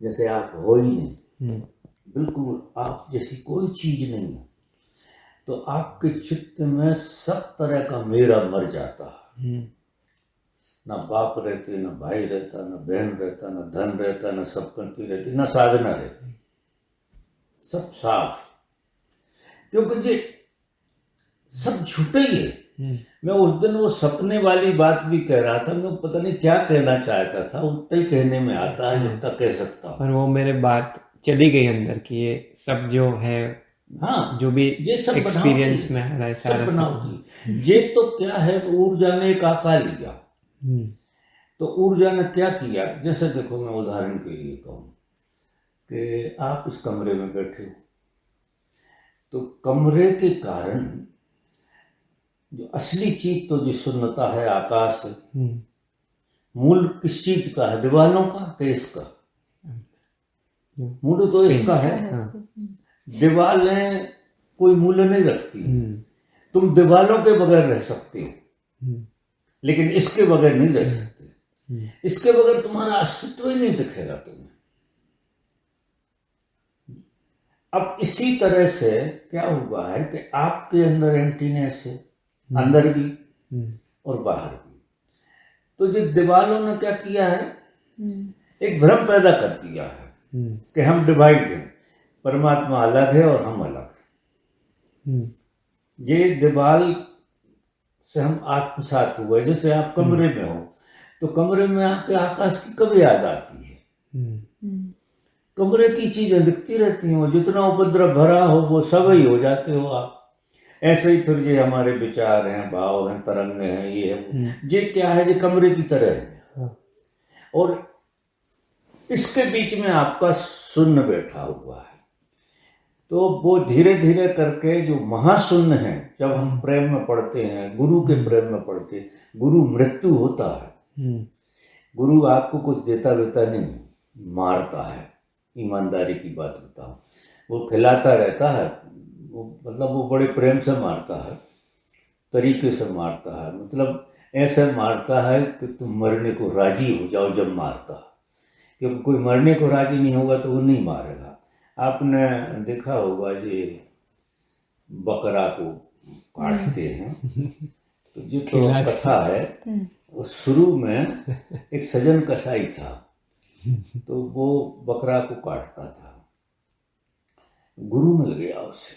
जैसे आप हो ही नहीं, बिल्कुल आप जैसी कोई चीज नहीं है, तो आपके चित्त में सब तरह का मेरा मर जाता है। ना बाप रहते, ना भाई रहता, ना बहन रहता, ना धन रहता, ना संपत्ति रहती, ना साधना रहती, सब साफ। क्योंकि जी सब झूठे ही है। मैं उस दिन वो सपने वाली बात भी कह रहा था, मैं पता नहीं क्या कहना चाहता था, उतना ही कहने में आता है जितना कह सकता हूँ। और वो मेरे बात चली गई अंदर की, ये सब जो है, हाँ, जो भी ये सब एक्सपीरियंस बनावटी, में आ रहा है सब सारा सब। बनावटी। ये तो क्या है, ऊर्जा ने एक आकार लिया। तो ऊर्जा ने क्या किया, जैसे देखो मैं उदाहरण के लिए कहूँ कि आप इस कमरे में बैठे हो, तो कमरे के कारण जो असली चीज तो जो शून्यता है, आकाश है, मूल किस चीज का है, दीवालों का कि इसका? मूल तो इसका है। दीवालें कोई मूल्य नहीं रखती। तुम दीवालों के बगैर रह सकते हो, लेकिन इसके बगैर नहीं रह सकते। इसके बगैर तुम्हारा अस्तित्व ही नहीं दिखेगा तुम्हें। अब इसी तरह से क्या हुआ है कि आपके अंदर एम्प्टीनेस है, अंदर भी और बाहर भी। तो जो दीवालों ने क्या किया है, एक भ्रम पैदा कर दिया है कि हम डिवाइड हैं, परमात्मा अलग है और हम अलग हैं। ये दीवाल से हम आत्मसात हुए। जैसे आप कमरे में हो, तो कमरे में आके आकाश की कभी याद आती है? कमरे की चीजें दिखती रहती हैं, जितना उपद्रव भरा हो वो सब ही हो जाते हो आप। ऐसे ही फिर ये हमारे विचार हैं, भाव हैं, तरंग हैं, ये है, ये क्या है, ये कमरे की तरह है। और इसके बीच में आपका शून्य बैठा हुआ है। तो वो धीरे धीरे करके जो महाशून्य है, जब हम प्रेम में पढ़ते हैं, गुरु के प्रेम में पढ़ते हैं, गुरु मृत्यु होता है। गुरु आपको कुछ देता वेता नहीं, मारता है। ईमानदारी की बात बताऊं, वो खिलाता रहता है, वो मतलब वो बड़े प्रेम से मारता है, तरीके से मारता है, मतलब ऐसे मारता है कि तुम मरने को राजी हो जाओ जब मारता है। क्योंकि कोई मरने को राजी नहीं होगा तो वो नहीं मारेगा। आपने देखा होगा ये बकरा को काटते हैं, तो जो तो कथा है, शुरू में एक सजन कसाई था, तो वो बकरा को काटता था, गुरु मिल गया उसे।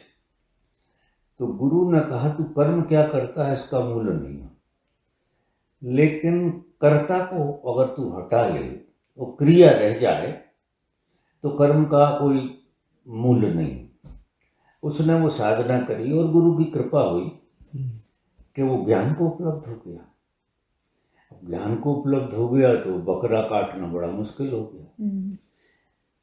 तो गुरु ने कहा तू कर्म क्या करता है इसका मूल्य नहीं है, लेकिन कर्ता को अगर तू हटा ले, वो क्रिया रह जाए, तो कर्म का कोई मूल्य नहीं। उसने वो साधना करी और गुरु की कृपा हुई कि वो ज्ञान को उपलब्ध हो गया। ज्ञान को उपलब्ध हो गया तो बकरा काटना बड़ा मुश्किल हो गया।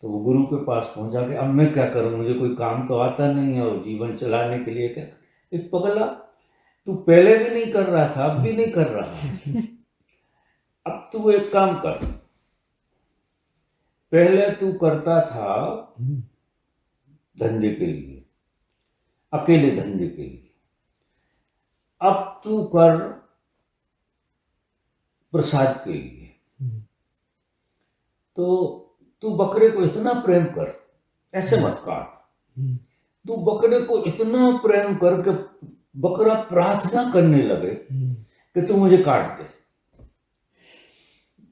तो वो गुरु के पास पहुंचा के अब मैं क्या करूं, मुझे कोई काम तो आता नहीं है और जीवन चलाने के लिए क्या। एक पगला, तू पहले भी नहीं कर रहा था, अब भी नहीं कर रहा, अब तू एक काम कर। पहले तू करता था धंधे के लिए, अकेले धंधे के लिए, अब तू कर प्रसाद के लिए। तो तू बकरे को इतना प्रेम कर, ऐसे मत काट। तू बकरे को इतना प्रेम कर कि बकरा प्रार्थना करने लगे कि तू मुझे काट दे।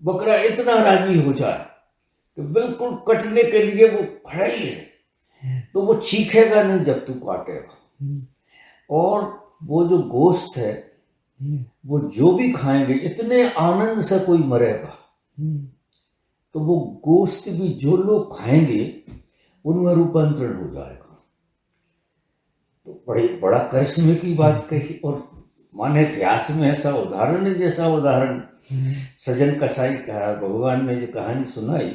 बकरा इतना राजी हो जाए कि बिल्कुल कटने के लिए वो खड़ा ही है, तो वो चीखेगा नहीं जब तू काटेगा। और वो जो गोश्त है, वो जो भी खाएंगे इतने आनंद से कोई मरेगा, तो वो गोश्त भी जो लोग खाएंगे उनमें रूपांतरण हो जाएगा। तो बड़ा करिश्मे की बात कही। और माने इतिहास में ऐसा उदाहरण है, जैसा उदाहरण सजन कसाई का भगवान ने जो कहानी सुनाई,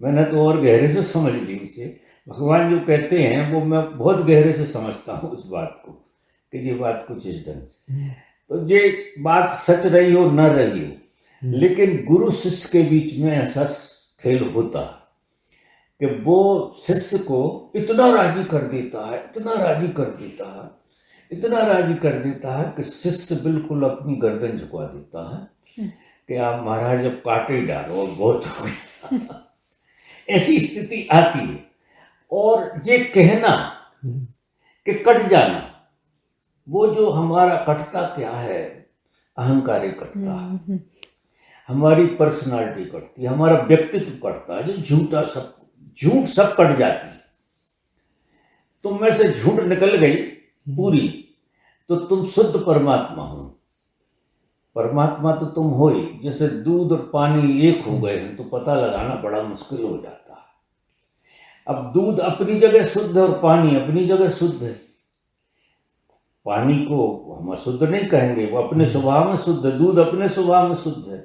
मैंने तो और गहरे से समझ ली उसे। भगवान जो कहते हैं वो मैं बहुत गहरे से समझता हूँ उस बात को, कि ये बात कुछ इस ढंग से। तो ये बात सच रही हो न रही हो, लेकिन गुरु शिष्य के बीच में ऐसा खेल होता है कि वो शिष्य को इतना राजी कर देता है, इतना राजी कर देता है, इतना राजी कर देता है कि शिष्य बिल्कुल अपनी गर्दन झुका देता है कि आप महाराज अब काटे ही डालो, बहुत हो गया। ऐसी स्थिति आती है। और ये कहना कि कट जाना, वो जो हमारा कटता क्या है, अहंकारी कटता है, हमारी पर्सनालिटी कटती है, हमारा व्यक्तित्व कटता है, जो झूठ सब कट जाती है। तुम में से झूठ निकल गई पूरी, तो तुम शुद्ध परमात्मा हो। परमात्मा तो तुम हो ही। जैसे दूध और पानी एक हो गए हैं तो पता लगाना बड़ा मुश्किल हो जाता है। अब दूध अपनी जगह शुद्ध है और पानी अपनी जगह शुद्ध है। पानी को हम अशुद्ध नहीं कहेंगे, वो अपने स्वभाव में शुद्ध है। दूध अपने स्वभाव में शुद्ध है।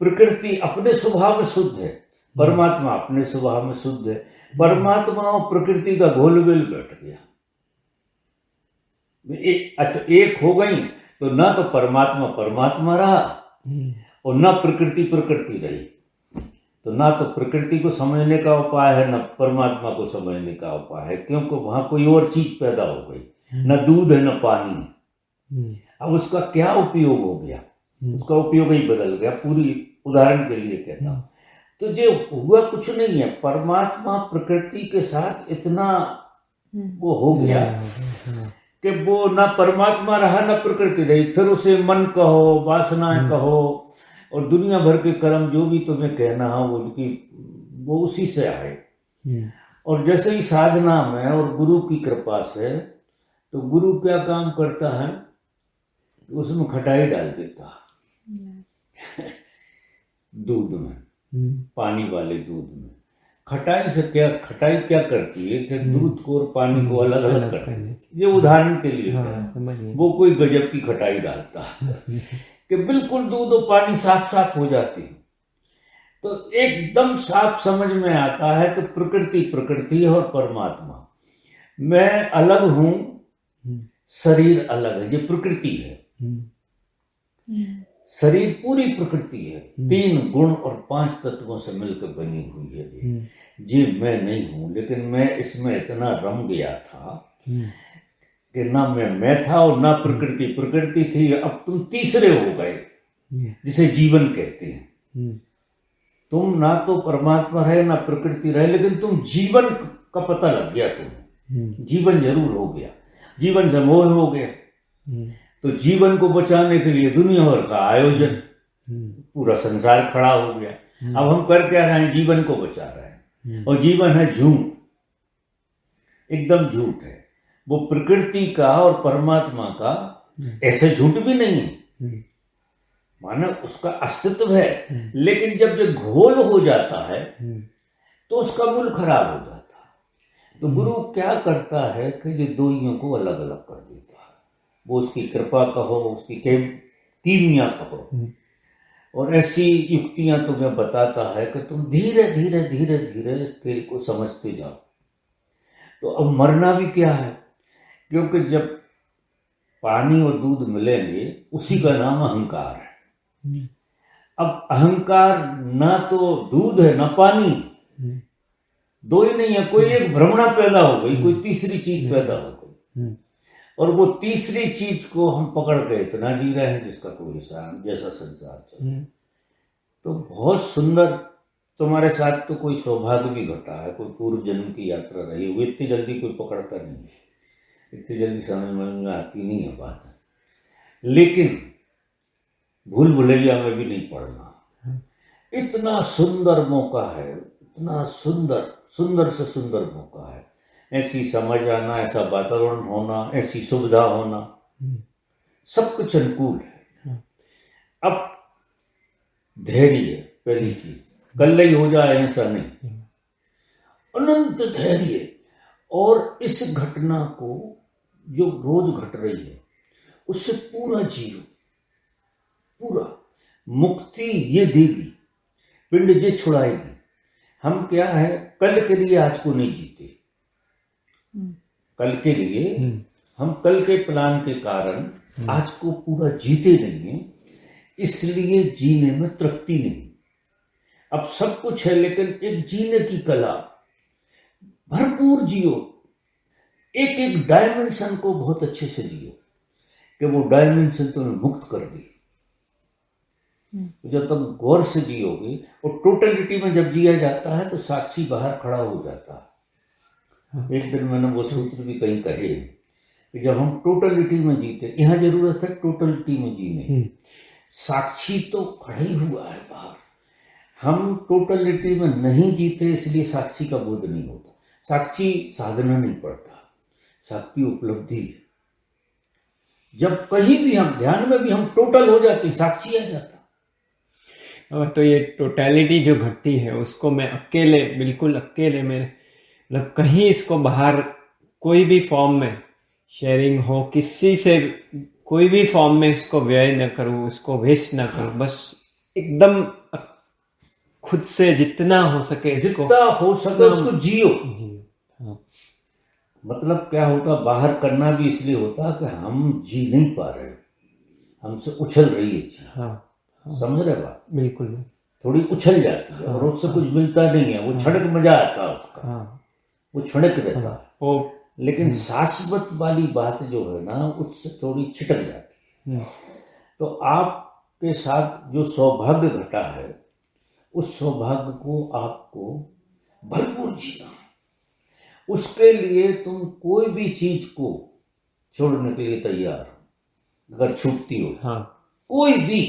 प्रकृति अपने स्वभाव में शुद्ध है। परमात्मा अपने स्वभाव में शुद्ध है। परमात्मा और प्रकृति का घोलमेल बैठ गया। अच्छा, एक हो गई तो ना तो परमात्मा परमात्मा रहा और ना प्रकृति प्रकृति रही। तो ना तो प्रकृति को समझने का उपाय है, ना परमात्मा को समझने का उपाय है, क्योंकि वहां कोई और चीज पैदा हो गई। न दूध है न पानी। अब उसका क्या उपयोग हो गया? उसका उपयोग ही बदल गया। पूरी उदाहरण के लिए कहता हूं, तो जो हुआ कुछ नहीं है। परमात्मा प्रकृति के साथ इतना वो हो गया कि वो ना परमात्मा रहा ना प्रकृति रही। फिर उसे मन कहो, वासनाएं कहो और दुनिया भर के कर्म जो भी तुम्हें कहना है वो उसी से आए। और जैसे ही साधना में और गुरु की कृपा से, तो गुरु क्या काम करता है, उसमें खटाई डाल देता दूध में, पानी वाले दूध में। खटाई क्या करती है कि दूध को और पानी को अलग अलग करती है। ये उदाहरण के लिए वो कोई गजब की खटाई डालता है कि बिल्कुल दूध और पानी साफ साफ हो जाती है। तो एकदम साफ समझ में आता है कि प्रकृति प्रकृति है और परमात्मा मैं अलग हूं, शरीर अलग है। ये प्रकृति है। शरीर पूरी प्रकृति है, 3 गुण और 5 तत्वों से मिलकर बनी हुई है। ये मैं नहीं हूं, लेकिन मैं इसमें इतना रम गया था कि ना मैं था और ना प्रकृति थी। अब तुम तीसरे हो गए, जिसे जीवन कहते हैं। तुम ना तो परमात्मा रहे ना प्रकृति रहे, लेकिन तुम जीवन का पता लग गया। तुम जीवन जरूर हो गया, जीवन से मोह हो गया। तो जीवन को बचाने के लिए दुनिया भर का आयोजन, पूरा संसार खड़ा हो गया। अब हम कर क्या रहे हैं? जीवन को बचा रहे हैं। और जीवन है झूठ, एकदम झूठ है। वो प्रकृति का और परमात्मा का ऐसे झूठ भी नहीं है, मानो उसका अस्तित्व है। लेकिन जब जो घोल हो जाता है तो उसका मूल खराब हो जाता है। तो गुरु क्या करता है कि ये दोइयों को अलग अलग कर देता है। वो उसकी कृपा कहो, उसकी कीमिया कहो, और ऐसी युक्तियां तुम्हें बताता है कि तुम धीरे धीरे धीरे धीरे इस खेल को समझते जाओ। तो अब मरना भी क्या है, क्योंकि जब पानी और दूध मिलेंगे उसी का नाम अहंकार है। अब अहंकार ना तो दूध है ना पानी, दो ही नहीं है, कोई एक भ्रमणा पैदा हो गई, कोई तीसरी चीज पैदा हो गई। और वो तीसरी चीज को हम पकड़ के इतना जी रहे हैं जिसका कोई हिसाब, जैसा संसार चल। तो बहुत सुंदर तुम्हारे साथ तो कोई सौभाग्य भी घटा है, कोई पूर्व जन्म की यात्रा रही। वो इतनी जल्दी कोई पकड़ता नहीं, इतनी जल्दी समझ में आती नहीं है बात। लेकिन भूल भुलैया में भी नहीं पड़ना। इतना सुंदर मौका है, इतना सुंदर से सुंदर मौका है। ऐसी समझ आना, ऐसा वातावरण होना, ऐसी सुविधा होना, सब कुछ अनुकूल है। अब धैर्य पहली चीज, कल ही हो जाए ऐसा नहीं, अनंत धैर्य। और इस घटना को जो रोज घट रही है उससे पूरा जियो, पूरा मुक्ति ये देगी, पिंड ये छुड़ाएगी। हम क्या है, कल के लिए आज को नहीं जीते। कल के लिए हम कल के प्लान के कारण आज को पूरा जीते नहीं है, इसलिए जीने में तृप्ति नहीं। अब सब कुछ है लेकिन एक जीने की कला, भरपूर जियो, एक एक डायमेंशन को बहुत अच्छे से जियो कि वो डायमेंशन तुम्हें मुक्त कर दी। जब तुम गौर से जियोगे और टोटलिटी में जब जिया जाता है तो साक्षी बाहर खड़ा हो जाता है। एक दिन मैंने वो सूत्र भी कहीं कहे कि जब हम टोटलिटी में जीते, यहाँ जरूरत है टोटलिटी में जीने, साक्षी तो खड़ा ही हुआ है बाहर। हम टोटलिटी में नहीं जीते इसलिए साक्षी का बोध नहीं होता। साक्षी साधना नहीं पड़ता, साक्षी उपलब्धि। जब कहीं भी हम ध्यान में भी हम टोटल हो जाते, साक्षी आ जाता। और तो ये टोटलिटी जो घटती है उसको मैं अकेले, बिल्कुल अकेले में, मतलब कहीं इसको बाहर कोई भी फॉर्म में शेयरिंग हो, किसी से कोई भी फॉर्म में इसको व्यय न करूँ, इसको वेस्ट न करूँ, बस एकदम खुद से जितना हो सके जितना हो सके उसको जियो। मतलब क्या होता, बाहर करना भी इसलिए होता कि हम जी नहीं पा रहे, हमसे उछल रही है चीज। समझ रहे बात? बिल्कुल। थोड़ी उछल जाती है और उससे कुछ मिलता नहीं है, वो क्षणिक मजा आता है उसका, वो क्षणिक रहता है। लेकिन शाश्वत वाली बात जो है ना, उससे थोड़ी छिटक जाती है। तो आपके साथ जो सौभाग्य घटा है, उस सौभाग्य को आपको भरपूर जीना। उसके लिए तुम कोई भी चीज को छोड़ने के लिए तैयार हो, अगर छूटती हो। कोई भी।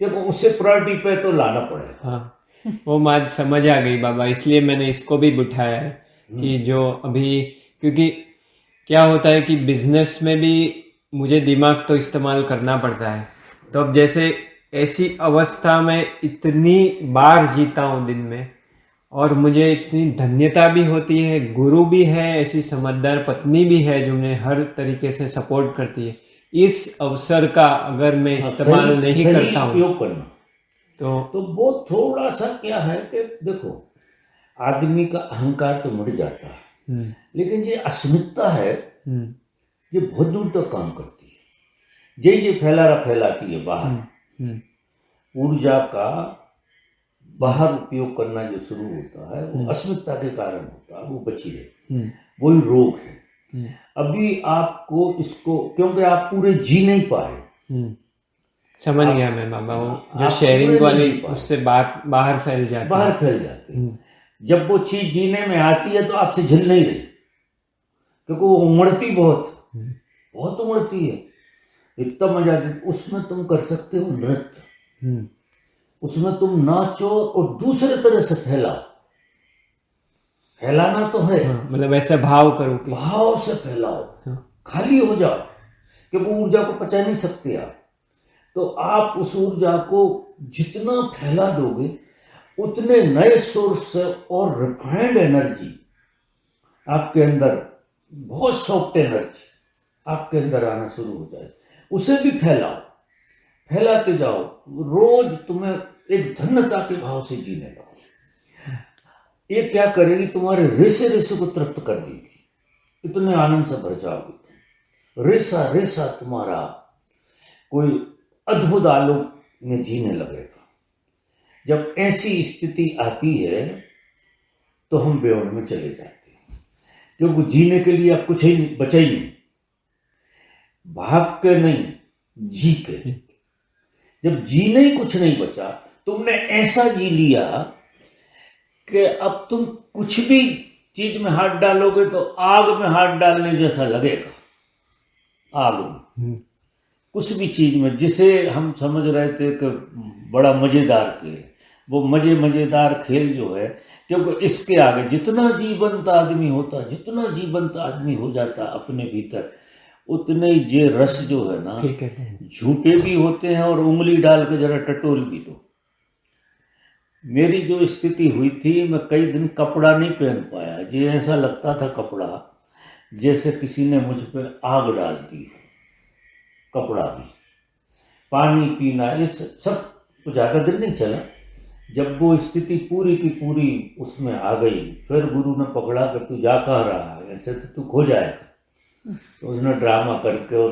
देखो उससे प्रायोरिटी पे तो लाना पड़ेगा। वो बात समझ आ गई बाबा, इसलिए मैंने इसको भी बिठाया है कि जो अभी, क्योंकि क्या होता है कि बिजनेस में भी मुझे दिमाग तो इस्तेमाल करना पड़ता है। तो अब जैसे ऐसी अवस्था में इतनी बार जीता हूँ दिन में, और मुझे इतनी धन्यता भी होती है, गुरु भी है, ऐसी समझदार पत्नी भी है जो मुझे हर तरीके से सपोर्ट करती है। इस अवसर का अगर मैं इस्तेमाल नहीं करता हूँ, उपयोग करना तो वो थोड़ा सा क्या है कि देखो, आदमी का अहंकार तो मिट जाता है, लेकिन ये अस्मिता है, ये बहुत दूर तक काम करती है। ये फैलाती है बाहर। ऊर्जा का बाहर उपयोग करना जो शुरू होता है, वो अस्मिता के कारण होता है, वो बची रहे। वही रोग है। अभी आपको इसको, क्योंकि आप पूरे जी नहीं पाए। समझ गया मैं बाबा, वो जो शेयरिंग वाली उससे बात बाहर फैल जाती है। जब वो चीज जीने में आती है तो आपसे झिल नहीं रही, क्योंकि वो उमड़ती बहुत उमड़ती है। इतना मजा देती, उसमें तुम कर सकते हो नृत्य, उसमें तुम नाचो और दूसरे तरह से फैलाना तो है। मतलब ऐसा भाव करो कि भाव से फैलाओ, खाली हो जाओ, क्योंकि ऊर्जा को पचा नहीं सकते आप। तो आप उस ऊर्जा को जितना फैला दोगे, उतने नए सोर्स और रिफाइंड एनर्जी आपके अंदर, बहुत सॉफ्ट एनर्जी आपके अंदर आना शुरू हो जाए। उसे भी फैलाओ, फैलाते जाओ। रोज तुम्हें एक धन्यता के भाव से जीने लगो। ये क्या करेगी, तुम्हारे रेसे को तृप्त कर देगी। इतने आनंद से भर जाओगे तुम। रेसा तुम्हारा कोई अद्भुत आलोक में जीने लगेगा। जब ऐसी स्थिति आती है तो हम बेहोश में चले जाते हैं, क्योंकि जीने के लिए अब कुछ ही बचा ही नहीं। भाग के नहीं, जी के। जब जीने ही कुछ नहीं बचा, तुमने ऐसा जी लिया कि अब तुम कुछ भी चीज में हाथ डालोगे तो आग में हाथ डालने जैसा लगेगा। आग में कुछ भी चीज में, जिसे हम समझ रहे थे कि बड़ा मजेदार खेल, वो मजेदार खेल जो है, क्योंकि इसके आगे जितना जीवंत आदमी होता, जितना जीवंत आदमी हो जाता अपने भीतर, उतने ये रस जो है ना, झूठे भी होते हैं। और उंगली डाल के जरा टटोल भी दो। मेरी जो स्थिति हुई थी, मैं कई दिन कपड़ा नहीं पहन पाया। ये ऐसा लगता था कपड़ा जैसे किसी ने मुझ पर आग डाल दी। कपड़ा भी, पानी पीना, इस सब ज़्यादा दिन नहीं चला। जब वो स्थिति पूरी की पूरी उसमें आ गई, फिर गुरु ने पकड़ा कि तू जा कहाँ रहा है, ऐसे तो तू खो जाएगा। तो उसने ड्रामा करके, और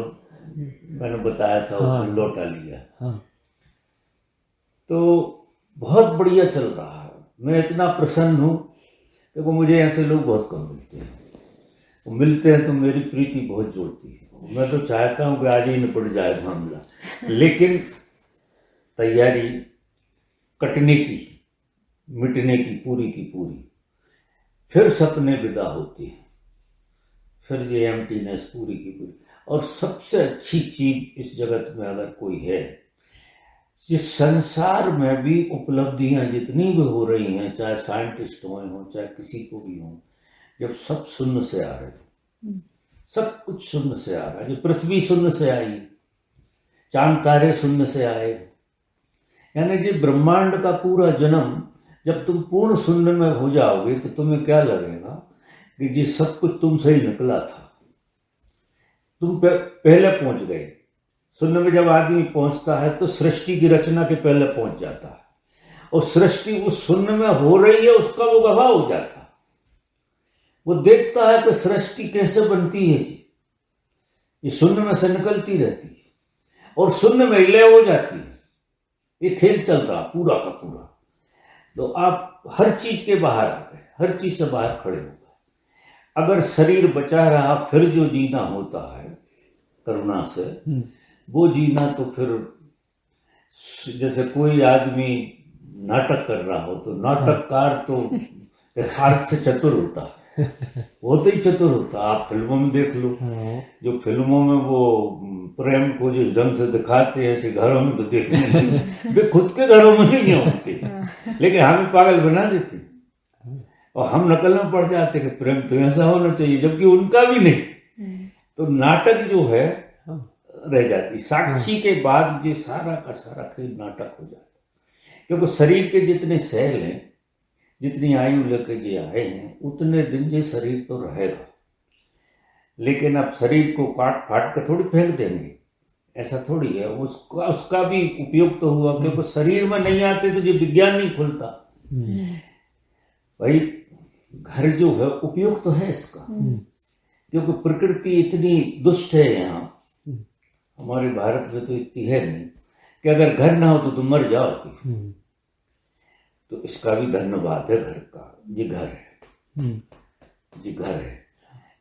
मैंने बताया था उसने लौटा लिया। तो बहुत बढ़िया चल रहा है। मैं इतना प्रसन्न हूँ। देखो मुझे ऐसे लोग बहुत कम मिलते हैं, वो मिलते हैं तो मेरी प्रीति बहुत जोड़ती है। मैं तो चाहता हूँ कि आज ही निपट जाए मामला, लेकिन तैयारी कटने की, मिटने की पूरी पूरी, फिर सपने विदा होते हैं, फिर ये एम्प्टीनेस पूरी की पूरी। और सबसे अच्छी चीज इस जगत में अगर कोई है, जिस संसार में भी उपलब्धियां जितनी भी हो रही हैं, चाहे साइंटिस्ट हो चाहे किसी को भी हो, जब सब शून्य से आ रहे, सब कुछ शून्य से आ रहा है। जो पृथ्वी शून्य से आई, चांद तारे शून्य से आए, यानी जो ब्रह्मांड का पूरा जन्म जब तुम पूर्ण शून्य में हो जाओगे तो तुम्हें क्या लगेगा कि ये सब कुछ तुमसे ही निकला था, तुम पहले पहुंच गए। शून्य में जब आदमी पहुंचता है तो सृष्टि की रचना के पहले पहुंच जाता है, और सृष्टि उस शून्य में हो रही है उसका वो गवाह हो जाता है। वो देखता है कि सृष्टि कैसे बनती है जी, ये शून्य में से निकलती रहती है और शून्य में लय हो जाती है। ये खेल चल रहा पूरा का पूरा। तो आप हर चीज के बाहर आ गए, हर चीज से बाहर खड़े हो गए। अगर शरीर बचा रहा, फिर जो जीना होता है करुणा से, वो जीना तो फिर जैसे कोई आदमी नाटक कर रहा हो तो नाटककार तो यथार्थ से चतुर होता है, वो तो ही चतुर होता। आप फिल्मों में देख लो, जो फिल्मों में वो प्रेम को जिस ढंग से दिखाते हैं, ऐसे घरों में तो देखने नहीं, वे खुद के घरों में नहीं होते, लेकिन हमें पागल बना देते और हम नकल में पड़ जाते कि प्रेम तो ऐसा होना चाहिए, जबकि उनका भी नहीं। तो नाटक जो है रह जाती, साक्षी के बाद ये सारा का सारा खेल नाटक हो जाता। क्योंकि शरीर के जितने सेल हैं, जितनी आयु लेकर जे आए हैं, उतने दिन ये शरीर तो रहेगा। लेकिन अब शरीर को काट फाट कर थोड़ी फेंक देंगे, ऐसा थोड़ी है। उसका भी उपयोग तो हुआ, क्योंकि शरीर में नहीं आते तो ये विज्ञान नहीं खुलता। भाई घर जो है उपयोग तो है इसका, क्योंकि प्रकृति इतनी दुष्ट है यहाँ हमारे भारत में तो इतनी है नहीं कि अगर घर ना हो तो तुम मर जाओगे। तो इसका भी धन्यवाद है घर का। ये घर है, ये घर है,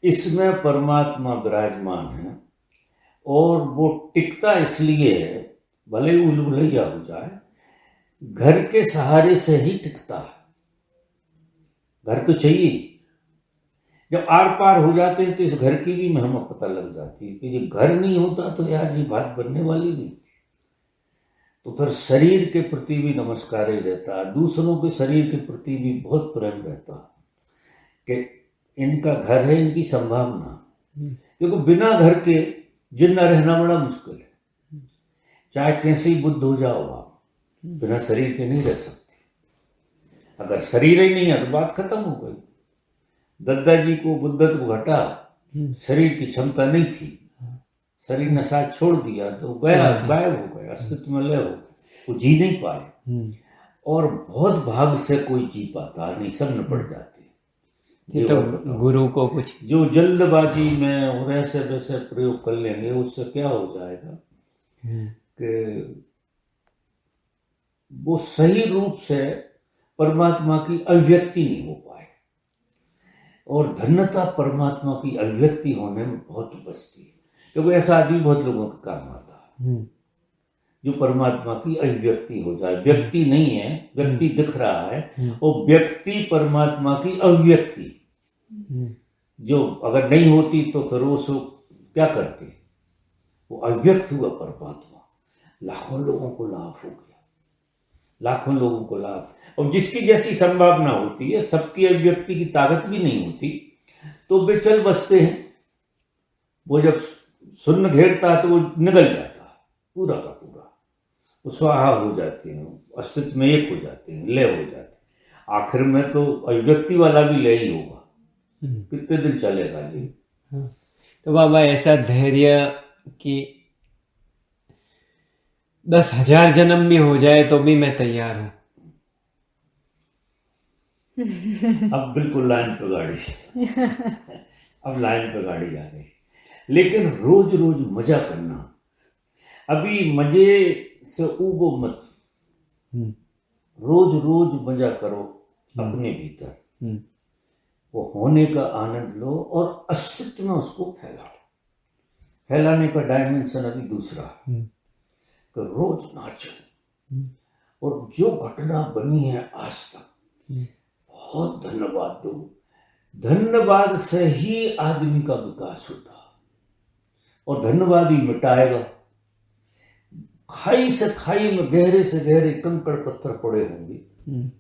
इसमें परमात्मा विराजमान है और वो टिकता इसलिए है, भले ही उलझुलैया हो जाए, घर के सहारे से ही टिकता है। घर तो चाहिए। जब आर पार हो जाते हैं तो इस घर की भी महिमा पता लग जाती है कि जब घर नहीं होता तो यार ये बात बनने वाली नहीं। तो फिर शरीर के प्रति भी नमस्कार ही रहता है, दूसरों के शरीर के प्रति भी बहुत प्रेम रहता है कि इनका घर है, इनकी संभावना। क्योंकि बिना घर के जिंदा रहना बड़ा मुश्किल है। चाहे कैसे ही बुद्ध हो जाओ आप, बिना शरीर के नहीं रह सकते। अगर शरीर ही नहीं है तो बात खत्म हो गई। दद्दा जी को बुद्धत्व घटा, शरीर की क्षमता नहीं थी, शरीर ने साथ छोड़ दिया तो गया, गायब हो गया, अस्तित्व में लय हो गए, वो जी नहीं पाए। और बहुत भाग से कोई जी पाता नहीं, सब निपट जाते। ये तो गुरु को कुछ जो जल्दबाजी में और ऐसे वैसे प्रयोग कर लेंगे, उससे क्या हो जाएगा कि वो सही रूप से परमात्मा की अभिव्यक्ति नहीं हो पाए। और धन्यता परमात्मा की अभिव्यक्ति होने में बहुत बचती है, क्योंकि ऐसा आदमी बहुत लोगों के काम आता है जो परमात्मा की अभिव्यक्ति हो जाए। व्यक्ति नहीं है, व्यक्ति दिख रहा है, और व्यक्ति परमात्मा की अभिव्यक्ति जो अगर नहीं होती तो फिर वो क्या करते, वो अभिव्यक्त हुआ परमात्मा, लाखों लोगों को लाभ हो गया, लाखों लोगों को लाभ। और जिसकी जैसी संभावना होती है, सबकी अभिव्यक्ति की ताकत भी नहीं होती, तो वे चल बसते हैं। वो जब शून्य घेरता है तो वो निकल जाता है पूरा का पूरा, वो स्वाहा हो जाते हैं, अस्तित्व में एक हो जाते हैं, लय हो जाते हैं। आखिर में तो अभिव्यक्ति वाला भी लय ही होगा, कितने दिन चलेगा जी। तो बाबा ऐसा धैर्य कि 10,000 जन्म भी हो जाए तो भी मैं तैयार हूं। अब बिल्कुल लाइन पे गाड़ी अब लाइन पे गाड़ी जा रही, लेकिन रोज रोज मजा करना। अभी मजे से उबो मत, रोज रोज मजा करो अपने भीतर, वो होने का आनंद लो और अस्तित्व में उसको फैलाओ। फैलाने का डायमेंशन अभी दूसरा, कि रोज नाचो, और जो घटना बनी है आज तक, बहुत धन्यवाद दो। धन्यवाद से ही आदमी का विकास होता और धन्यवाद ही मिटाएगा। खाई से खाई में गहरे से गहरे कंकड़ पत्थर पड़े होंगे,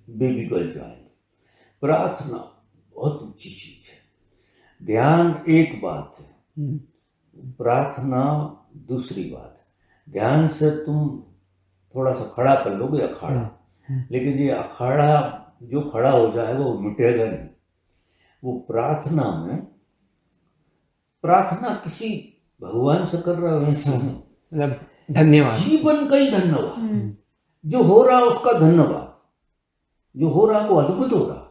वे भी गल जाएंगे। प्रार्थना बहुत ऊंची चीज है। ध्यान एक बात है, प्रार्थना दूसरी बात है। ध्यान से तुम थोड़ा सा खड़ा कर लोगे अखाड़ा, लेकिन ये अखाड़ा जो खड़ा हो जाएगा वो मिटेगा नहीं। वो प्रार्थना में, प्रार्थना किसी भगवान से कर रहा है वैसे नहीं, मतलब धन्यवाद, जीवन का ही धन्यवाद। जो हो रहा उसका धन्यवाद, जो हो रहा वो अद्भुत हो रहा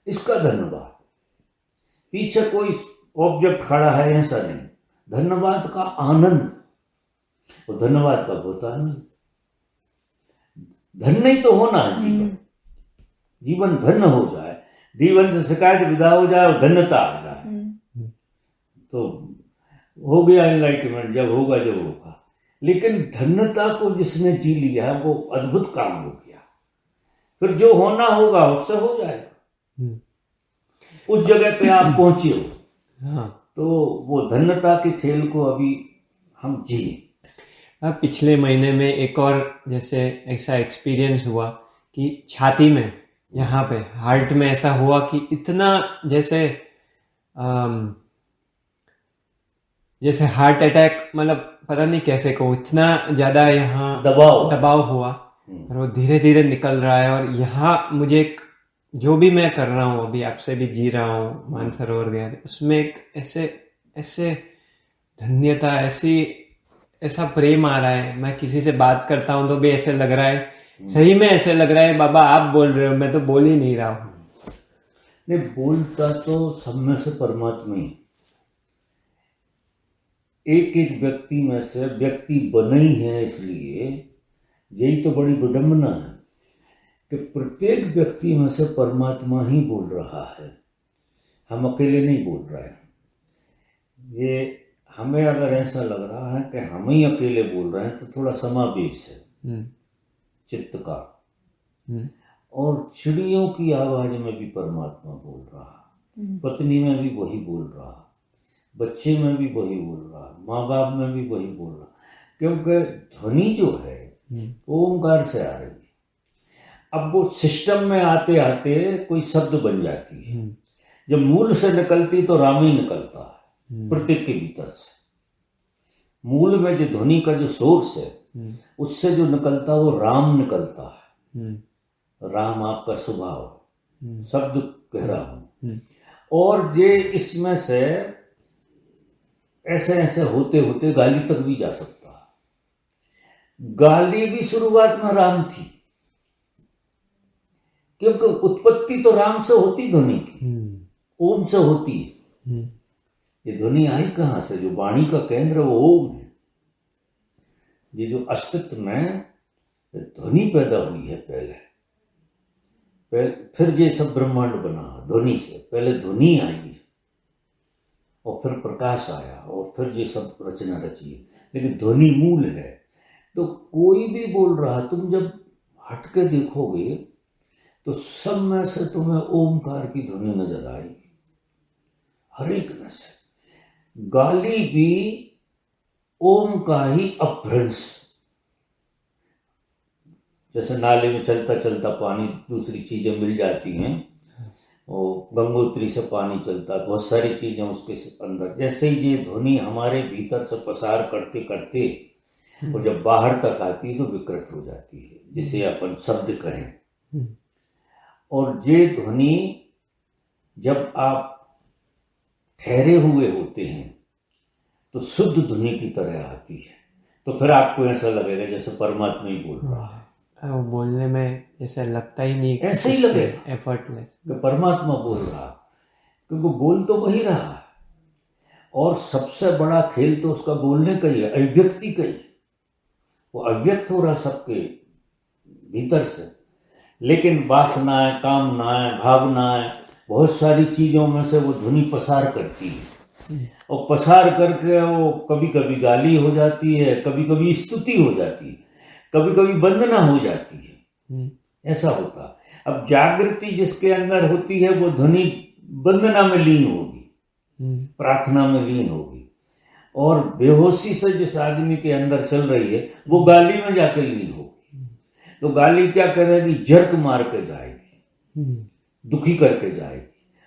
इसका धन्यवाद। पीछे कोई ऑब्जेक्ट खड़ा है ऐसा नहीं, धन्यवाद का आनंद और धन्यवाद का बहुत आनंद। धन्य ही तो होना है जीवन, जीवन धन्य हो जाए, जीवन से शिकायत विदा हो जाए और धन्यता आ जाए तो हो गया एनलाइटमेंट। जब होगा जब होगा, लेकिन धन्यता को जिसने जी लिया वो अद्भुत काम हो गया। फिर जो होना होगा उससे हो जाएगा। उस जगह पे आप पहुंचे हो, तो वो धन्यता के खेल को अभी हम जिए। पिछले महीने में एक और जैसे ऐसा एक्सपीरियंस हुआ कि छाती में, यहाँ पे हार्ट में ऐसा हुआ कि इतना जैसे जैसे हार्ट अटैक, मतलब पता नहीं कैसे को, इतना ज्यादा यहाँ दबाव हुआ और वो धीरे धीरे निकल रहा है। और यहाँ मुझे जो भी मैं कर रहा हूँ अभी, आपसे भी जी रहा हूँ, मानसरोवर गया, उसमें एक ऐसे धन्यता, ऐसा प्रेम आ रहा है। मैं किसी से बात करता हूँ तो भी ऐसे लग रहा है, सही में ऐसे लग रहा है बाबा आप बोल रहे हो, मैं तो बोल ही नहीं रहा हूँ। नहीं, बोलता तो सब में से परमात्मा ही। एक एक व्यक्ति में से व्यक्ति बने ही है, इसलिए यही तो बड़ी विडंबना है कि प्रत्येक व्यक्ति में से परमात्मा ही बोल रहा है, हम अकेले नहीं बोल रहे हैं। ये हमें अगर ऐसा लग रहा है कि हम ही अकेले बोल रहे हैं तो थोड़ा समावेश है चित्त का। और चिड़ियों की आवाज में भी परमात्मा बोल रहा, पत्नी में भी वही बोल रहा, बच्चे में भी वही बोल रहा, माँ बाप में भी वही बोल रहा, क्योंकि ध्वनि जो है ओंकार से आ रही है। अब वो सिस्टम में आते आते कोई शब्द बन जाती है। जब मूल से निकलती तो राम ही निकलता है प्रत्येक के भीतर से। मूल में जो ध्वनि का जो सोर्स है उससे जो निकलता वो राम निकलता है। राम आपका स्वभाव, शब्द कह रहा हूं। और ये इसमें से ऐसे ऐसे होते होते गाली तक भी जा सकता है। गाली भी शुरुआत में राम थी, क्योंकि उत्पत्ति तो राम से होती ध्वनि की, ओम से होती है। ये ध्वनि आई कहां से? जो वाणी का केंद्र वो ओम है। ये जो अस्तित्व में ध्वनि पैदा हुई है पहले, फिर ये सब ब्रह्मांड बना ध्वनि से। पहले ध्वनि आई और फिर प्रकाश आया और फिर ये सब रचना रची है, लेकिन ध्वनि मूल है। तो कोई भी बोल रहा, तुम जब हटके देखोगे तो सब में से तुम्हें ओमकार की ध्वनि नजर आएगी, हर एक में से। गाली भी ओम का ही अपभ्रंश। जैसे नाले में चलता चलता पानी दूसरी चीजें मिल जाती हैं, और गंगोत्री से पानी चलता, बहुत सारी चीजें उसके अंदर। जैसे ही ये ध्वनि हमारे भीतर से पसार करते करते और जब बाहर तक आती है तो विकृत हो जाती है, जिसे अपन शब्द कहें। और ये ध्वनि जब आप ठहरे हुए होते हैं तो शुद्ध ध्वनि की तरह आती है। तो फिर आपको ऐसा लगेगा जैसे परमात्मा ही बोल रहा है। वो बोलने में ऐसा लगता ही नहीं, ऐसे ही लगेगा एफर्टलेस कि परमात्मा बोल रहा, क्योंकि बोल तो वही रहा है। और सबसे बड़ा खेल तो उसका बोलने का ही है, अभिव्यक्ति का ही। वो अभिव्यक्त हो रहा सबके भीतर से, लेकिन वासनाएं, कामनाएं, भावनाएं, बहुत सारी चीजों में से वो ध्वनि पसार करती है। और पसार करके वो कभी कभी गाली हो जाती है, कभी कभी स्तुति हो जाती है, कभी कभी वंदना हो जाती है, ऐसा होता है। अब जागृति जिसके अंदर होती है वो ध्वनि वंदना में लीन होगी, प्रार्थना में लीन होगी, और बेहोशी से जिस आदमी के अंदर चल रही है वो गाली में जाकर लीन होगी। तो गाली क्या करेगी, जर्क मार के जाएगी, दुखी करके जाएगी,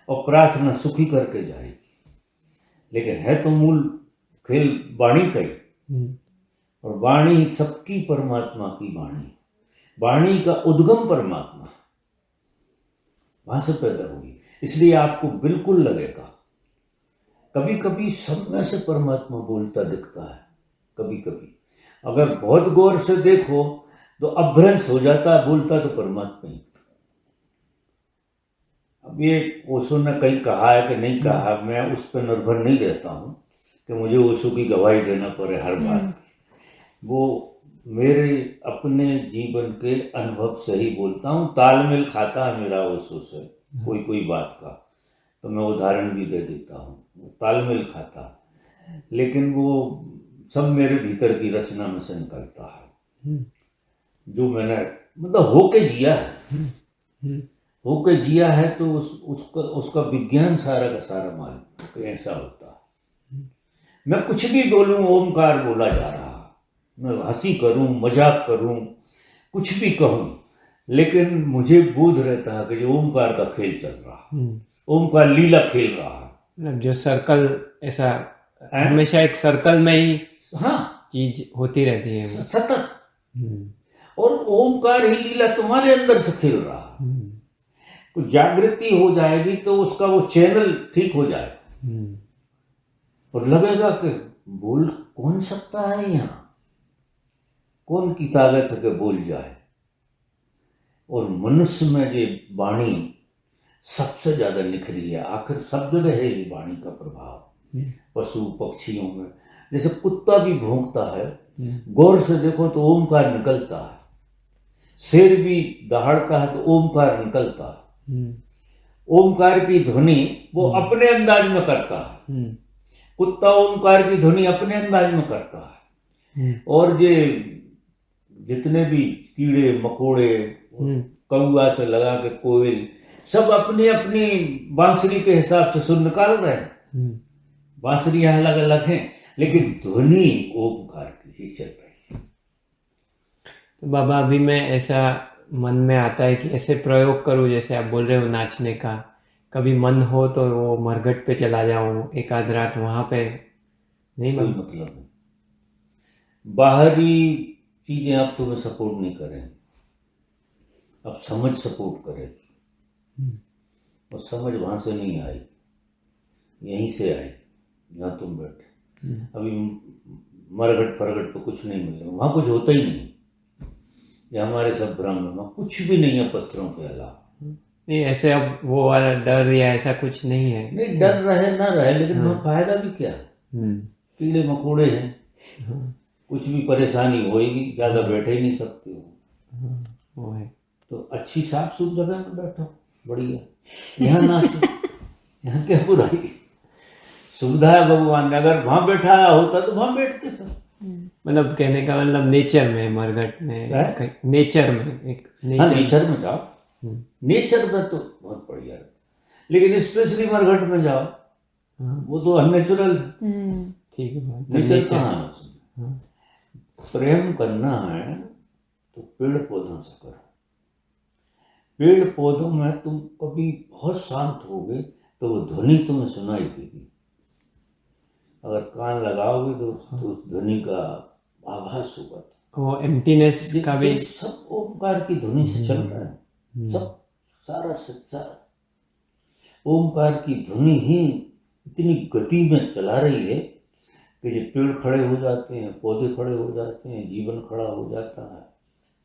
और प्रार्थना सुखी करके जाएगी। लेकिन है तो मूल खेल वाणी का ही, और वाणी सबकी परमात्मा की वाणी, वाणी का उद्गम परमात्मा वहां से पैदा होगी। इसलिए आपको बिल्कुल लगेगा कभी कभी सब में से परमात्मा बोलता दिखता है, कभी कभी अगर बहुत गौर से देखो तो अभ्रंश हो जाता है, बोलता तो परमात्मा ही। अब ये ओशो ने कहीं कहा है कि नहीं कहा, मैं उस पर निर्भर नहीं रहता हूँ कि मुझे ओशो की गवाही देना पड़े हर बात। वो मेरे अपने जीवन के अनुभव से ही बोलता हूँ, तालमेल खाता है मेरा ओशो से कोई कोई बात का, तो मैं उदाहरण भी दे देता हूँ, तालमेल खाता, लेकिन वो सब मेरे भीतर की रचना में से निकलता है, जो मैंने मतलब होके जिया है, होके जिया है, तो उसका विज्ञान सारा का सारा मालूम तो ऐसा होता है। मैं कुछ भी बोलूं, ओमकार बोला जा रहा, मैं हंसी करूं, मजाक करूं, कुछ भी कहूं, लेकिन मुझे बोध रहता है कि जो ओमकार का खेल चल रहा, ओमकार लीला खेल रहा है। मतलब जो सर्कल ऐसा हमेशा एक सर्कल में ही हाँ चीज होती रहती है वो सतत, और ओमकार ही लीला तुम्हारे अंदर से खेल रहा। कुछ जागृति हो जाएगी तो उसका वो चैनल ठीक हो जाएगा, और लगेगा कि बोल कौन सकता है यहाँ, कौन की ताकत है कि बोल जाए। और मनुष्य में ये वाणी सबसे ज्यादा निखरी है, आखिर सब जगह है ये वाणी का प्रभाव। पशु पक्षियों में जैसे कुत्ता भी भौंकता है, गौर से देखो तो ओमकार निकलता है, शेर भी दहाड़ता है तो ओमकार निकलता है। ओमकार की ध्वनि वो अपने अंदाज में करता है, कुत्ता ओमकार की ध्वनि अपने अंदाज में करता है। और ये जितने भी कीड़े मकोड़े, कौआ से लगा के कोयल, सब अपनी अपनी बांसुरी के हिसाब से सुर निकाल रहे हैं। बांसुरियां अलग अलग हैं, लेकिन ध्वनि ओमकार की ही चल रही है। तो बाबा अभी मैं ऐसा मन में आता है कि ऐसे प्रयोग करूं, जैसे आप बोल रहे हो नाचने का, कभी मन हो तो वो मरघट पे चला जाऊं, एक आध रात वहां पे, नहीं कोई मतलब नहीं, बाहरी चीजें आप तुम्हें सपोर्ट नहीं करें, अब समझ सपोर्ट करेगी, और समझ वहां से नहीं आई, यहीं से आई जहाँ तुम बैठे। अभी मरघट फरघट पे कुछ नहीं मिलेगा, वहां कुछ होता ही नहीं, ये हमारे सब भ्रम में कुछ भी नहीं है पत्थरों के अलावा। नहीं ऐसे अब वो वाला डर या ऐसा कुछ नहीं है? नहीं, डर रहे ना रहे, लेकिन वहाँ फायदा भी क्या, कीड़े मकोड़े हैं, कुछ भी परेशानी होएगी, ज्यादा बैठे ही नहीं सकते हो, वो है। तो अच्छी साफ सुथ जगह में बैठो, बढ़िया, यहाँ नाचो, यहाँ क्या बुराई, सुविधा है भगवान ने, अगर वहां बैठा होता तो वहां बैठते थे। मतलब कहने का मतलब नेचर में, मरघट में, नेचर में, एक हाँ, नेचर में जाओ, नेचर में तो बहुत बढ़िया है, लेकिन स्पेशली मरघट में जाओ, वो तो अननेचुरल है। ठीक है, नेचर कहाँ है उसमें? प्रेम करना है तो पेड़ पौधों से करो। पेड़ पौधों में तुम कभी बहुत शांत होगे तो वो ध्वनि तुम्हें सुनाई देगी, अगर कान लगाओगे तो ध्वनि का आभास होगा, वो एम्प्टीनेस का भी सब ओमकार की ध्वनि से चल रहा है, सब सारा संसार ओमकार की ध्वनि ही इतनी गति में चला रही है कि ये पेड़ खड़े हो जाते हैं, पौधे खड़े हो जाते हैं, जीवन खड़ा हो जाता है।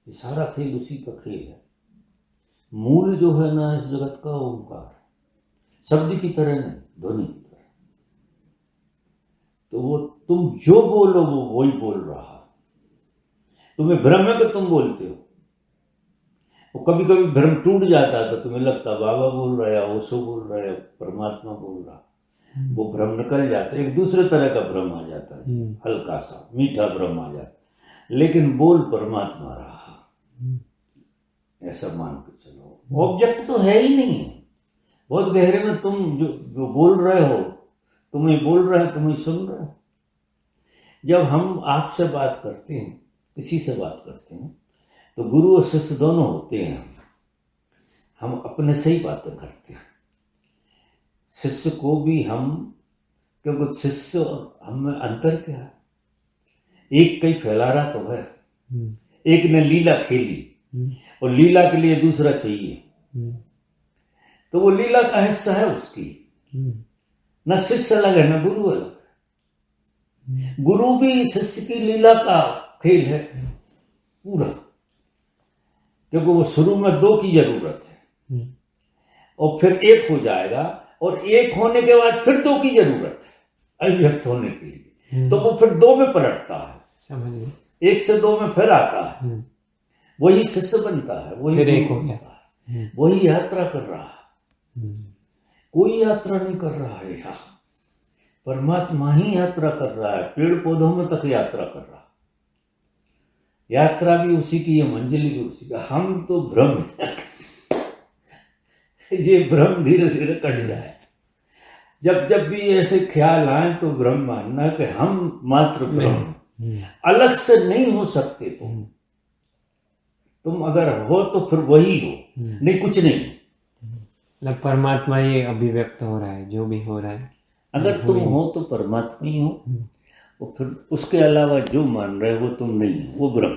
ये सारा खेल उसी का खेल है। मूल जो है ना इस जगत का ओमकार, शब्द की तरह नहीं, ध्वनि की तरह। तो वो तुम जो बोलो वो वही बोल रहा है, तुम्हें भ्रम है कि तुम बोलते हो, वो कभी कभी भ्रम टूट जाता है तो तुम्हें लगता बाबा बोल रहा है, ओशो बोल रहा है, परमात्मा बोल रहा, वो भ्रम निकल जाता है, एक दूसरे तरह का भ्रम आ जाता है, हल्का सा मीठा भ्रम आ जाता है, लेकिन बोल परमात्मा रहा, ऐसा मान के चलो। ऑब्जेक्ट तो है ही नहीं, बहुत गहरे में तुम जो बोल रहे हो, तुम ही बोल रहे हो, तुम ही सुन रहे हो। जब हम आपसे बात करते हैं, किसी से बात करते हैं, तो गुरु और शिष्य दोनों होते हैं। हम अपने से ही बातें करते हैं, शिष्य को भी हम, क्योंकि शिष्य और हम में अंतर क्या है? एक कहीं फैला रहा तो है, एक ने लीला खेली और लीला के लिए दूसरा चाहिए, तो वो लीला का हिस्सा है उसकी। न शिष्य अलग है, न गुरु अलग। गुरु भी शिष्य की लीला का खेल है पूरा, क्योंकि वो शुरू में दो की जरूरत है और फिर एक हो जाएगा, और एक होने के बाद फिर दो की जरूरत है अभिव्यक्त होने के लिए, तो वो फिर दो में पलटता है, समझ गए? एक से दो में फिर आता है, वही शिष्य बनता है, वही फिर एक गुरु हो गया, बनता है, वही यात्रा कर रहा है। कोई यात्रा नहीं कर रहा है यहाँ, परमात्मा ही यात्रा कर रहा है, पेड़ पौधों में तक यात्रा कर रहा है। यात्रा भी उसी की है, मंजिल भी उसी का। हम तो भ्रम, ये भ्रम धीरे धीरे कट जाए। जब जब भी ऐसे ख्याल आए तो भ्रम मानना कि हम मात्र भ्रम, अलग से नहीं हो सकते। तुम अगर हो तो फिर वही हो, नहीं कुछ नहीं। मतलब परमात्मा ही अभिव्यक्त हो रहा है, जो भी हो रहा है। अगर तुम हो तो परमात्मा ही हो, और फिर उसके अलावा जो मान रहे हो तुम नहीं हो, वो भ्रम।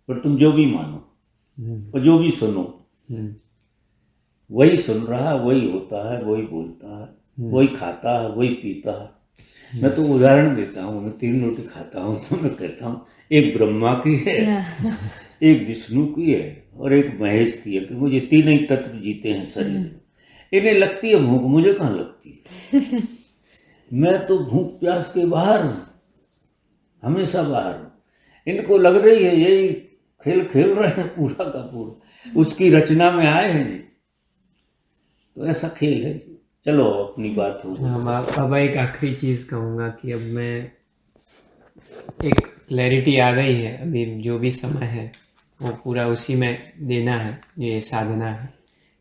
पर तुम जो भी मानो और जो भी सुनो, वही सुन रहा है, वही होता है, वही बोलता है, वही खाता है, वही पीता है। मैं तो उदाहरण देता हूँ, मैं 3 रोटी खाता हूँ तो मैं कहता हूँ एक ब्रह्मा की है, एक विष्णु की है और एक महेश की है, कि मुझे 3 ही तत्व जीते हैं शरीर में। इन्हें लगती है भूख, मुझे कहाँ लगती है? मैं तो भूख प्यास के बाहर हूँ, हमेशा बाहर हूँ। इनको लग रही है यही खेल खेल रहे हैं पूरा का पूरा, उसकी रचना में आए हैं जी। तो ऐसा खेल है। चलो अपनी बात हो। अब एक आखिरी चीज कहूँगा कि अब मैं एक क्लैरिटी आ गई है, अभी जो भी समय है वो पूरा उसी में देना है, ये साधना है।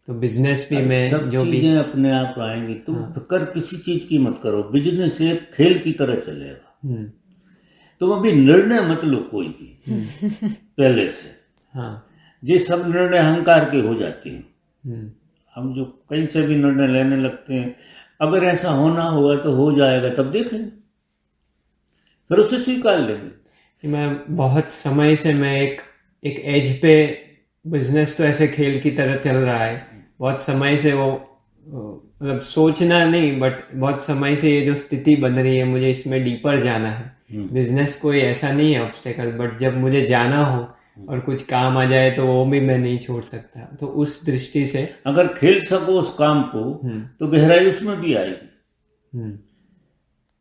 तो बिजनेस भी मैं सब जो भी चीजें अपने आप आएंगी, तुम फिक्र किसी चीज की मत करो। बिजनेस एक खेल की तरह चलेगा। तुम अभी निर्णय मत लो कोई भी पहले से। हाँ, ये सब निर्णय अहंकार के हो जाते हैं। हम जो कहीं से भी निर्णय लेने लगते हैं, अगर ऐसा होना होगा तो हो जाएगा, तब देखेंगे, फिर उसे स्वीकार लेंगे। कि मैं बहुत समय से मैं एक एज पे, बिजनेस तो ऐसे खेल की तरह चल रहा है, बहुत समय से वो मतलब सोचना नहीं, बट बहुत समय से ये जो स्थिति बन रही है, मुझे इसमें डीपर जाना है। बिजनेस कोई ऐसा नहीं है ऑब्स्टेकल, बट जब मुझे जाना हो और कुछ काम आ जाए तो वो भी मैं नहीं छोड़ सकता। तो उस दृष्टि से अगर खेल सको उस काम को तो गहराई उसमें भी आएगी।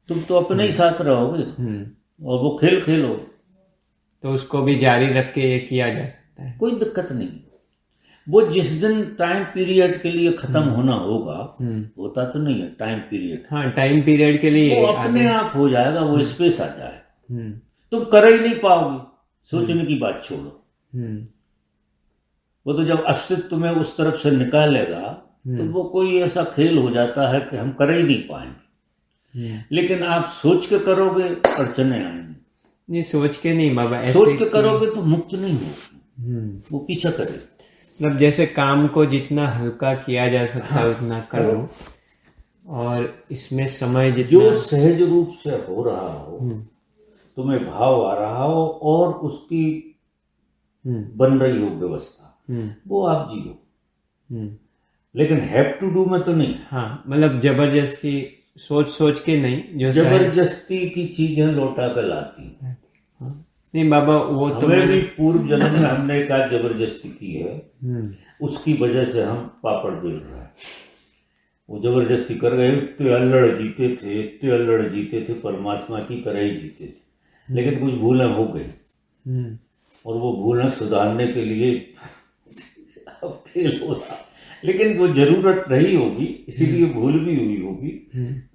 तुम तो अपने ही साथ रहोगे और वो खेल खेलो, तो उसको भी जारी रख के ये किया जा सकता है, कोई दिक्कत नहीं। वो जिस दिन टाइम पीरियड के लिए खत्म होना होगा, होता तो नहीं है टाइम पीरियड। हाँ, टाइम पीरियड के लिए वो अपने आप हो जाएगा, वो स्पेस आ जाए, तुम कर ही नहीं पाओगे। सोचने की बात छोड़ो, वो तो जब अस्तित्व में उस तरफ से निकालेगा तो वो कोई ऐसा खेल हो जाता है कि हम कर ही नहीं पाएंगे। लेकिन आप सोच के करोगे, अड़चने आएंगी। नहीं, सोच के नहीं बाबा, ऐसे सोच के करोगे तो मुक्त नहीं होगी, वो पीछा करेगा। मतलब जैसे काम को जितना हल्का किया जा सकता है उतना करो, और इसमें समय जितना जो सहज रूप से हो रहा हो, तुम्हें भाव आ रहा हो और उसकी बन रही हो व्यवस्था, वो आप जियो। लेकिन हैव टू डू में तो नहीं। हाँ, मतलब जबरदस्ती सोच के नहीं, जो जबरदस्ती की चीजें लौटा कर लाती। नहीं बाबा, वो तो हमें भी पूर्व जन्म में हमने एक आज जबरदस्ती की है, उसकी वजह से हम पापड़ बेल रहे हैं। वो जबरदस्ती कर गए, इतने अल्लड़ जीते थे, परमात्मा की तरह ही जीते थे, लेकिन कुछ भूलें हो गई और वो भूलें सुधारने के लिए अब फेल हो रहा। लेकिन वो जरूरत रही होगी, इसीलिए भूल भी हुई होगी,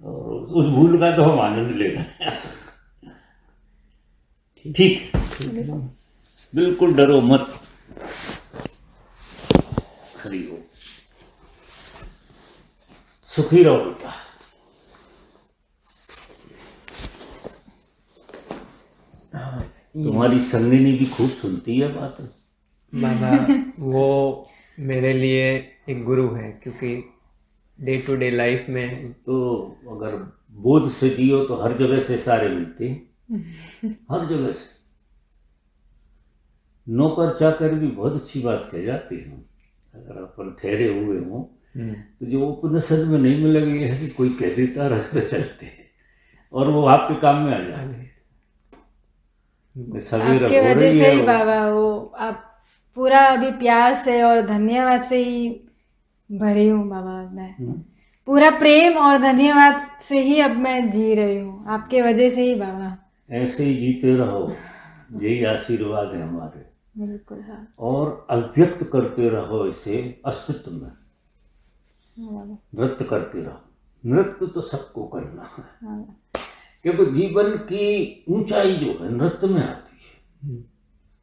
और उस भूल का तो हम आनंद ले रहे हैं। ठीक है, बिल्कुल डरो मत। हरि ओम। सुखी रहो बेटा। तुम्हारी संगिनी भी खूब सुनती है बात। बाबा वो मेरे लिए एक गुरु है, क्योंकि डे टू डे लाइफ में तो अगर बोध से जियो तो हर जगह से सारे मिलते हैं, हर जगह से। नौकर चाकर भी बहुत अच्छी बात कह जाती है। अगर अपन ठहरे हुए हों तो जो उपनिषद में नहीं मिलेगी ऐसी कोई कह देता, रास्ते चलते हैं और वो आपके काम में आ जाते। आपके वजह से ही बाबा, वो आप पूरा अभी प्यार से और धन्यवाद से ही भरी हूँ बाबा। मैं पूरा प्रेम और धन्यवाद से ही अब मैं जी रही हूँ, आपके वजह से ही बाबा। ऐसे ही जीते रहो, यही आशीर्वाद है हमारे। बिल्कुल हाँ। और अभिव्यक्त करते रहो इसे अस्तित्व में, नृत्य करते रहो। नृत्य तो सबको करना है, क्योंकि जीवन की ऊंचाई जो है नृत्य में आती है।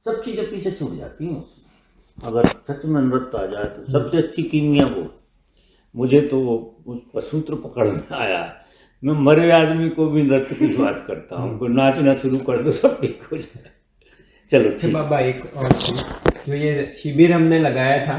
सब चीजें पीछे छूट जाती हैं उसमें। अगर सच में नृत्य आ जाए तो सबसे अच्छी कीमिया वो। मुझे तो उसका सूत्र पकड़ में आया। मैं मरे आदमी को भी नृत्य की बात करता हूँ, कोई नाचना शुरू कर दो सब ठीक हो जाए। चलो ठीक। बाबा एक और चीज, जो ये शिविर हमने लगाया था